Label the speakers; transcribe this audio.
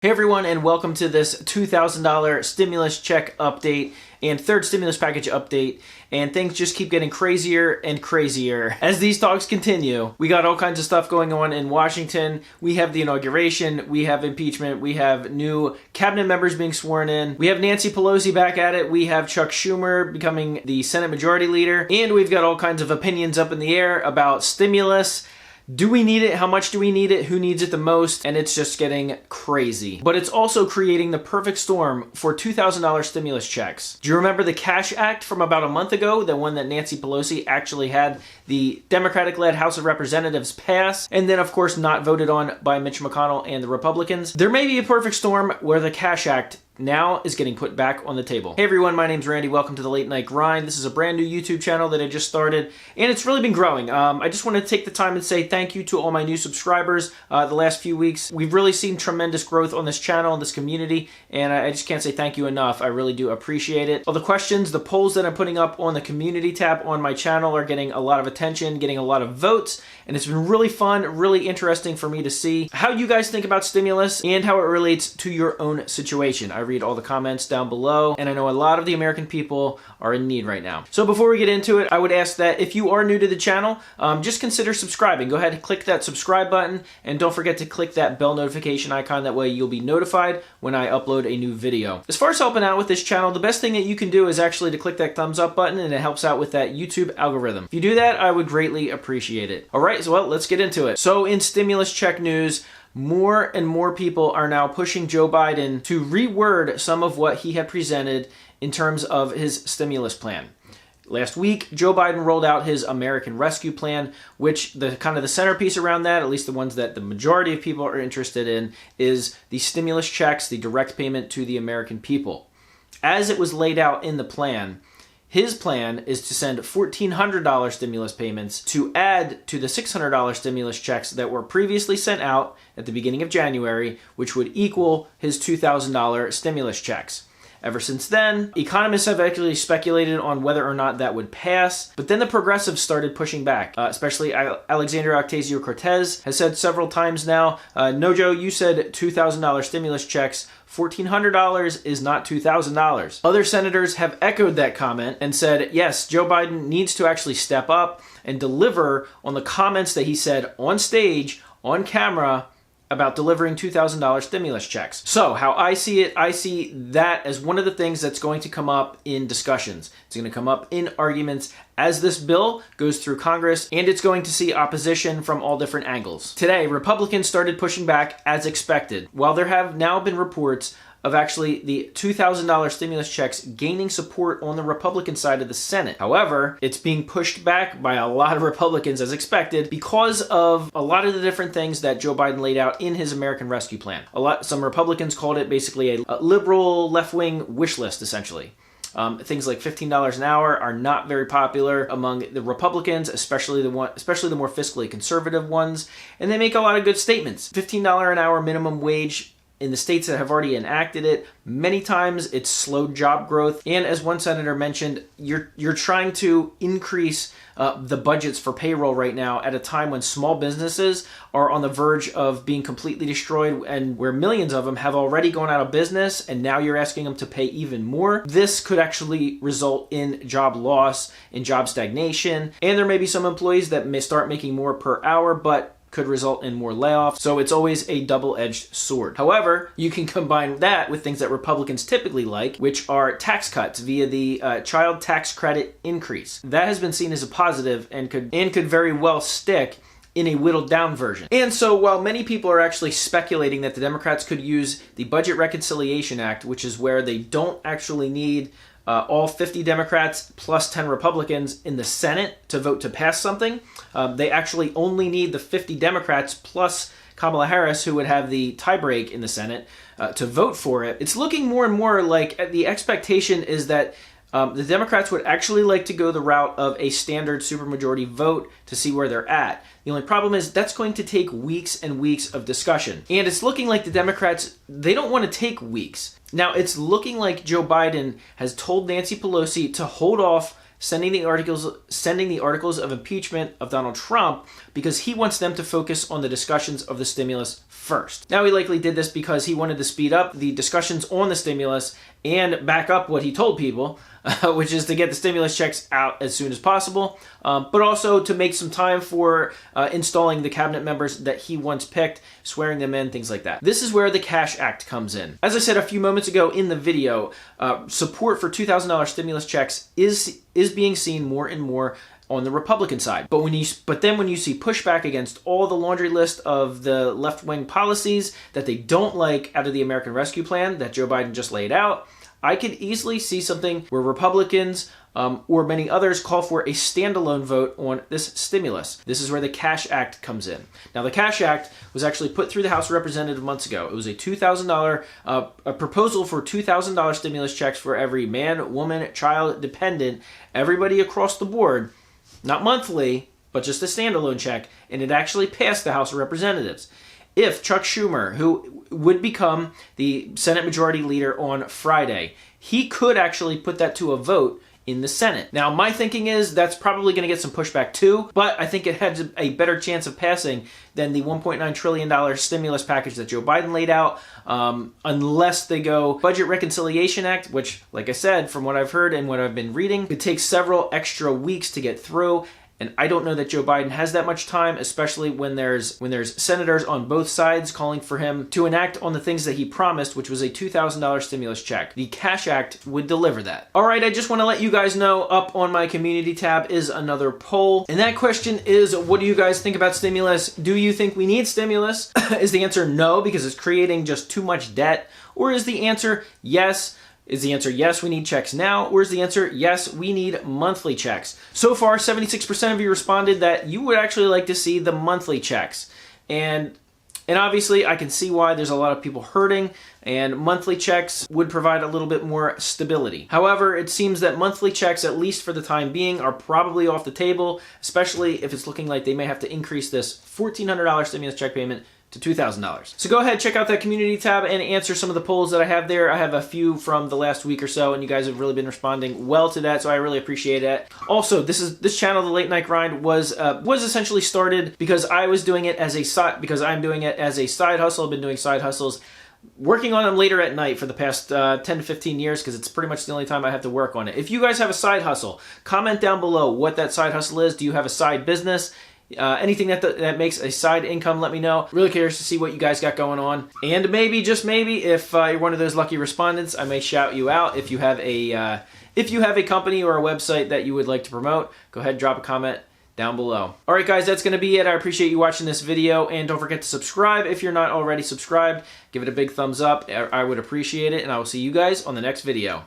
Speaker 1: Hey everyone, and welcome to this $2,000 stimulus check update and third stimulus package update. And things just keep getting crazier and crazier as these talks continue. We got all kinds of stuff going on in Washington. We have the inauguration, we have impeachment, we have new cabinet members being sworn in, we have Nancy Pelosi back at it, we have Chuck Schumer becoming the Senate Majority Leader, and we've got all kinds of opinions up in the air about stimulus. Do we need it? How much do we need it? Who needs it the most? And it's just getting crazy. But it's also creating the perfect storm for $2,000 stimulus checks. Do you remember the Cash Act from about a month ago? The one that Nancy Pelosi actually had the Democratic-led House of Representatives pass, and then of course not voted on by Mitch McConnell and the Republicans. There may be a perfect storm where the Cash Act now is getting put back on the table. Hey everyone, my name's Randy. Welcome to the Late Night Grind. This is a brand new YouTube channel that I just started, and it's really been growing. I just want to take the time and say thank you to all my new subscribers the last few weeks. We've really seen tremendous growth on this channel and this community, and I just can't say thank you enough. I really do appreciate it. All the questions, the polls that I'm putting up on the community tab on my channel are getting a lot of attention, getting a lot of votes, and it's been really fun, really interesting for me to see how you guys think about stimulus and how it relates to your own situation. I read all the comments down below, and I know a lot of the American people are in need right now. So before we get into it, I would ask that if you are new to the channel, just consider subscribing. Go ahead and click that subscribe button, and don't forget to click that bell notification icon. That way you'll be notified when I upload a new video. As far as helping out with this channel, the best thing that you can do is actually to click that thumbs up button, and it helps out with that YouTube algorithm. If you do that, I would greatly appreciate it. All right, so well, let's get into it. So in stimulus check news, more and more people are now pushing Joe Biden to reword some of what he had presented in terms of his stimulus plan. Last week, Joe Biden rolled out his American Rescue Plan, which the kind of the centerpiece around that, at least the ones that the majority of people are interested in, is the stimulus checks, the direct payment to the American people. As it was laid out in the plan, his plan is to send $1,400 stimulus payments to add to the $600 stimulus checks that were previously sent out at the beginning of January, which would equal his $2,000 stimulus checks. Ever since then, economists have actually speculated on whether or not that would pass, but then the progressives started pushing back, especially Alexandria Ocasio-Cortez has said several times now, no Joe, you said $2,000 stimulus checks, $1,400 is not $2,000. Other senators have echoed that comment and said, yes, Joe Biden needs to actually step up and deliver on the comments that he said on stage, on camera, about delivering $2,000 stimulus checks. So how I see it, I see that as one of the things that's going to come up in discussions. It's going to come up in arguments as this bill goes through Congress, and it's going to see opposition from all different angles. Today, Republicans started pushing back as expected. While there have now been reports of actually the $2,000 stimulus checks gaining support on the Republican side of the Senate. However, it's being pushed back by a lot of Republicans as expected because of a lot of the different things that Joe Biden laid out in his American Rescue Plan. Some Republicans called it basically a liberal left-wing wish list, essentially. Things like $15 an hour are not very popular among the Republicans, especially the more fiscally conservative ones, and they make a lot of good statements. $15 an hour minimum wage in the states that have already enacted it, many times it's slowed job growth. And as one senator mentioned, you're trying to increase the budgets for payroll right now at a time when small businesses are on the verge of being completely destroyed, and where millions of them have already gone out of business, and now you're asking them to pay even more. This could actually result in job loss, in job stagnation, and there may be some employees that may start making more per hour, but could result in more layoffs. So it's always a double-edged sword. However, you can combine that with things that Republicans typically like, which are tax cuts via the child tax credit increase. That has been seen as a positive and could very well stick in a whittled down version. And so while many people are actually speculating that the Democrats could use the Budget Reconciliation Act, which is where they don't actually need all 50 Democrats plus 10 Republicans in the Senate to vote to pass something. They actually only need the 50 Democrats plus Kamala Harris, who would have the tiebreak in the Senate, to vote for it. It's looking more and more like the expectation is that the Democrats would actually like to go the route of a standard supermajority vote to see where they're at. The only problem is that's going to take weeks and weeks of discussion. And it's looking like the Democrats, they don't want to take weeks. Now, it's looking like Joe Biden has told Nancy Pelosi to hold off sending the articles of impeachment of Donald Trump because he wants them to focus on the discussions of the stimulus first. Now, he likely did this because he wanted to speed up the discussions on the stimulus and back up what he told people, which is to get the stimulus checks out as soon as possible, but also to make some time for installing the cabinet members that he once picked, swearing them in, things like that. This is where the Cash Act comes in. As I said a few moments ago in the video, support for $2,000 stimulus checks is being seen more and more on the Republican side. But then when you see pushback against all the laundry list of the left-wing policies that they don't like out of the American Rescue Plan that Joe Biden just laid out, I could easily see something where Republicans or many others call for a standalone vote on this stimulus. This is where the Cash Act comes in. Now, the Cash Act was actually put through the House of Representatives months ago. It was a $2,000 a proposal for $2,000 stimulus checks for every man, woman, child, dependent, everybody across the board. Not monthly, but just a standalone check, and it actually passed the House of Representatives. If Chuck Schumer, who would become the Senate Majority Leader on Friday, he could actually put that to a vote in the Senate. Now, my thinking is that's probably going to get some pushback too, but I think it has a better chance of passing than the $1.9 trillion stimulus package that Joe Biden laid out, unless they go Budget Reconciliation Act, which, like I said, from what I've heard and what I've been reading, could take several extra weeks to get through. And I don't know that Joe Biden has that much time, especially when there's senators on both sides calling for him to enact on the things that he promised, which was a $2,000 stimulus check. The Cash Act would deliver that. All right, I just want to let you guys know, up on my community tab is another poll. And that question is, what do you guys think about stimulus? Do you think we need stimulus? Is the answer no, because it's creating just too much debt? Or is the answer yes? Is the answer yes, we need checks now? Or is the answer yes, we need monthly checks? So far, 76% of you responded that you would actually like to see the monthly checks. And obviously, I can see why there's a lot of people hurting, and monthly checks would provide a little bit more stability. However, it seems that monthly checks, at least for the time being, are probably off the table, especially if it's looking like they may have to increase this $1,400 stimulus check payment to $2,000. So go ahead, check out that community tab and answer some of the polls that I have there. I have a few from the last week or so, and you guys have really been responding well to that, so I really appreciate it. Also, this channel, The Late Night Grind, was essentially started because I was doing it as a side, because I'm doing it as a side hustle. I've been doing side hustles, working on them later at night for the past 10 to 15 years, because it's pretty much the only time I have to work on it. If you guys have a side hustle, comment down below what that side hustle is. Do you have a side business? Anything that makes a side income, let me know. Really curious to see what you guys got going on. And maybe, just maybe, if you're one of those lucky respondents, I may shout you out. If you have a company or a website that you would like to promote, go ahead and drop a comment down below. All right, guys, that's going to be it. I appreciate you watching this video, and don't forget to subscribe if you're not already subscribed. Give it a big thumbs up. I would appreciate it, and I will see you guys on the next video.